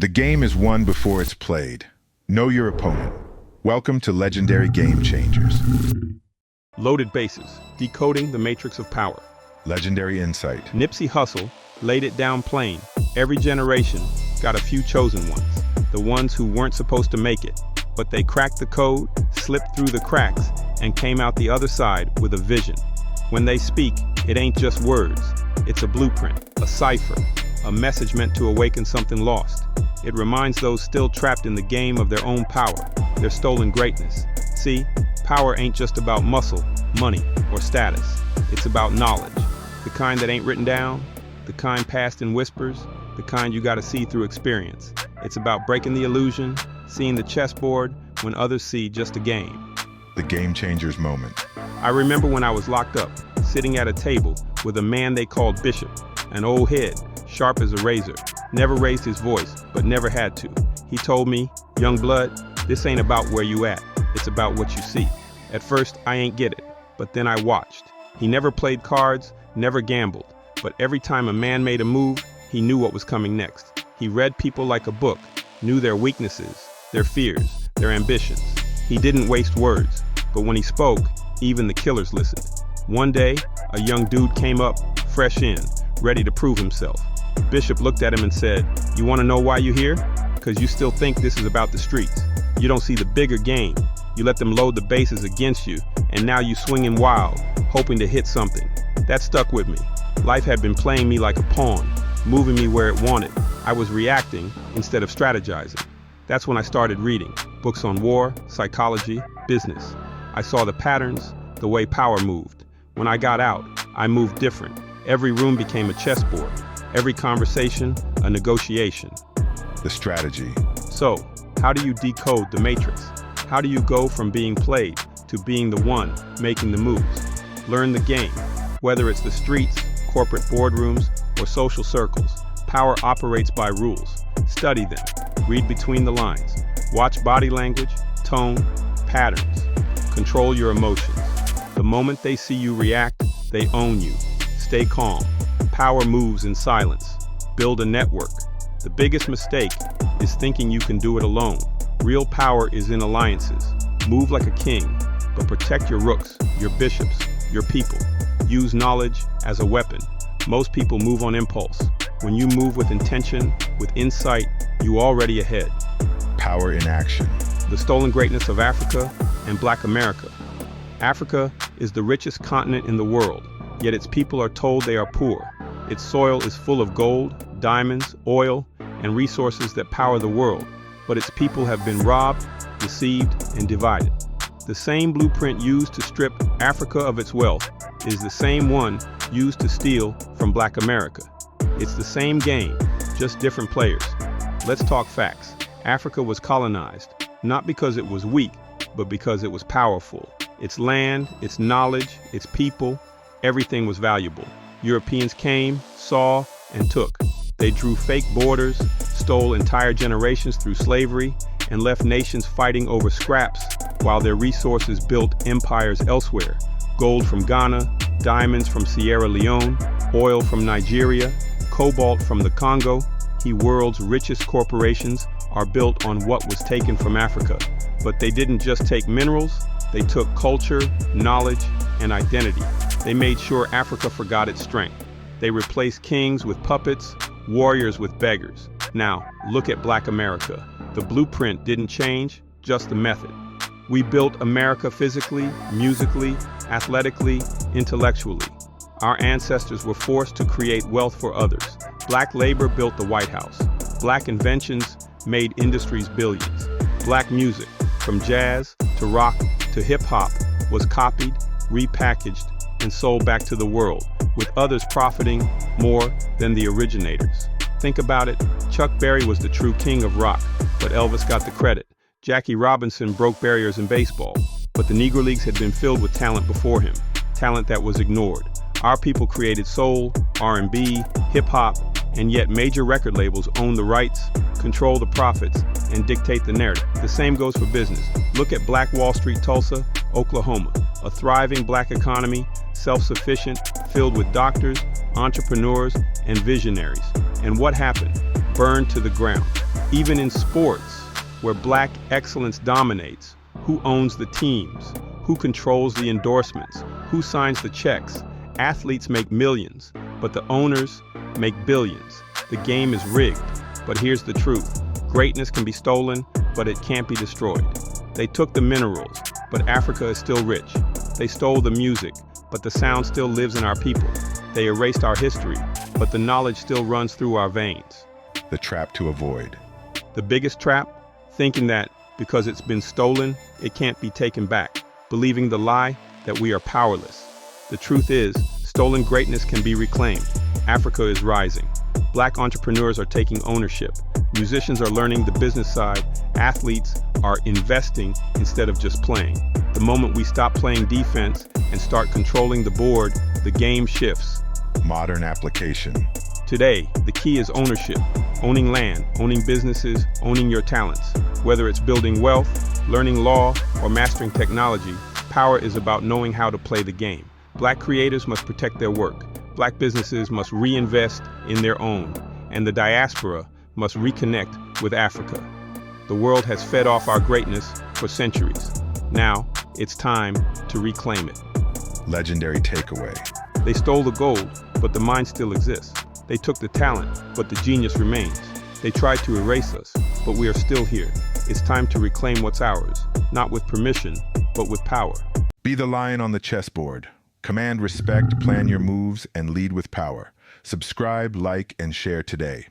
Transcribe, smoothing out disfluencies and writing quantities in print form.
The game is won before it's played. Know your opponent. Welcome to Legendary Game Changers. Loaded bases, decoding the matrix of power. Legendary Insight. Nipsey Hussle laid it down plain. Every generation got a few chosen ones, the ones who weren't supposed to make it, but they cracked the code, slipped through the cracks, and came out the other side with a vision. When they speak, it ain't just words. It's a blueprint, a cipher, a message meant to awaken something lost. It reminds those still trapped in the game of their own power, their stolen greatness. See, power ain't just about muscle, money, or status. It's about knowledge. The kind that ain't written down, the kind passed in whispers, the kind you gotta see through experience. It's about breaking the illusion, seeing the chessboard when others see just a game. The Game Changers moment. I remember when I was locked up, sitting at a table with a man they called Bishop, an old head, sharp as a razor, never raised his voice, but never had to. He told me, "Young blood, this ain't about where you at, it's about what you see." At first, I ain't get it, but then I watched. He never played cards, never gambled, but every time a man made a move, he knew what was coming next. He read people like a book, knew their weaknesses, their fears, their ambitions. He didn't waste words, but when he spoke, even the killers listened. One day, a young dude came up, fresh in, ready to prove himself. Bishop looked at him and said, "You want to know why you're here? Because you still think this is about the streets. You don't see the bigger game. You let them load the bases against you, and now you swinging wild, hoping to hit something." That stuck with me. Life had been playing me like a pawn, moving me where it wanted. I was reacting instead of strategizing. That's when I started reading books on war, psychology, business. I saw the patterns, the way power moved. When I got out, I moved different. Every room became a chessboard. Every conversation, a negotiation. The strategy. So, how do you decode the matrix? How do you go from being played to being the one making the moves? Learn the game. Whether it's the streets, corporate boardrooms, or social circles, power operates by rules. Study them. Read between the lines. Watch body language, tone, patterns. Control your emotions. The moment they see you react, they own you. Stay calm. Power moves in silence. Build a network. The biggest mistake is thinking you can do it alone. Real power is in alliances. Move like a king, but protect your rooks, your bishops, your people. Use knowledge as a weapon. Most people move on impulse. When you move with intention, with insight, you already ahead. Power in action. The stolen greatness of Africa and Black America. Africa is the richest continent in the world, yet its people are told they are poor. Its soil is full of gold, diamonds, oil, and resources that power the world, but its people have been robbed, deceived, and divided. The same blueprint used to strip Africa of its wealth is the same one used to steal from Black America. It's the same game, just different players. Let's talk facts. Africa was colonized, not because it was weak, but because it was powerful. Its land, its knowledge, its people, everything was valuable. Europeans came, saw, and took. They drew fake borders, stole entire generations through slavery, and left nations fighting over scraps while their resources built empires elsewhere. Gold from Ghana, diamonds from Sierra Leone, oil from Nigeria, cobalt from the Congo. The world's richest corporations are built on what was taken from Africa. But they didn't just take minerals, they took culture, knowledge, and identity. They made sure Africa forgot its strength. They replaced kings with puppets, warriors with beggars. Now, look at Black America. The blueprint didn't change, just the method. We built America physically, musically, athletically, intellectually. Our ancestors were forced to create wealth for others. Black labor built the White House. Black inventions made industries billions. Black music, from jazz to rock to hip-hop, was copied, repackaged, and sold back to the world, with others profiting more than the originators. Think about it, Chuck Berry was the true king of rock, but Elvis got the credit. Jackie Robinson broke barriers in baseball, but the Negro Leagues had been filled with talent before him, talent that was ignored. Our people created soul, R&B, hip-hop, and yet major record labels own the rights, control the profits, and dictate the narrative. The same goes for business. Look at Black Wall Street, Tulsa, Oklahoma, a thriving Black economy, self-sufficient, filled with doctors, entrepreneurs, and visionaries. And what happened? burned to the ground. Even in sports, where black excellence dominates, who owns the teams? Who controls the endorsements? Who signs the checks? Athletes make millions, but the owners make billions. The game is rigged, but here's the truth. Greatness can be stolen, but it can't be destroyed. They took the minerals, but Africa is still rich. They stole the music, but the sound still lives in our people. They erased our history, but the knowledge still runs through our veins. The trap to avoid. The biggest trap? Thinking that because it's been stolen, it can't be taken back. Believing the lie that we are powerless. The truth is, stolen greatness can be reclaimed. Africa is rising. Black entrepreneurs are taking ownership. Musicians are learning the business side. Athletes are investing instead of just playing. The moment we stop playing defense and start controlling the board, the game shifts. Modern application. Today, the key is ownership. Owning land, owning businesses, owning your talents. Whether it's building wealth, learning law, or mastering technology, power is about knowing how to play the game. Black creators must protect their work. Black businesses must reinvest in their own. And the diaspora must reconnect with Africa. The world has fed off our greatness for centuries. Now, it's time to reclaim it. Legendary takeaway. They stole the gold, but the mind still exists. They took the talent, but the genius remains. They tried to erase us, but we are still here. It's time to reclaim what's ours, not with permission, but with power. Be the lion on the chessboard. Command respect, plan your moves, and lead with power. Subscribe, like, and share today.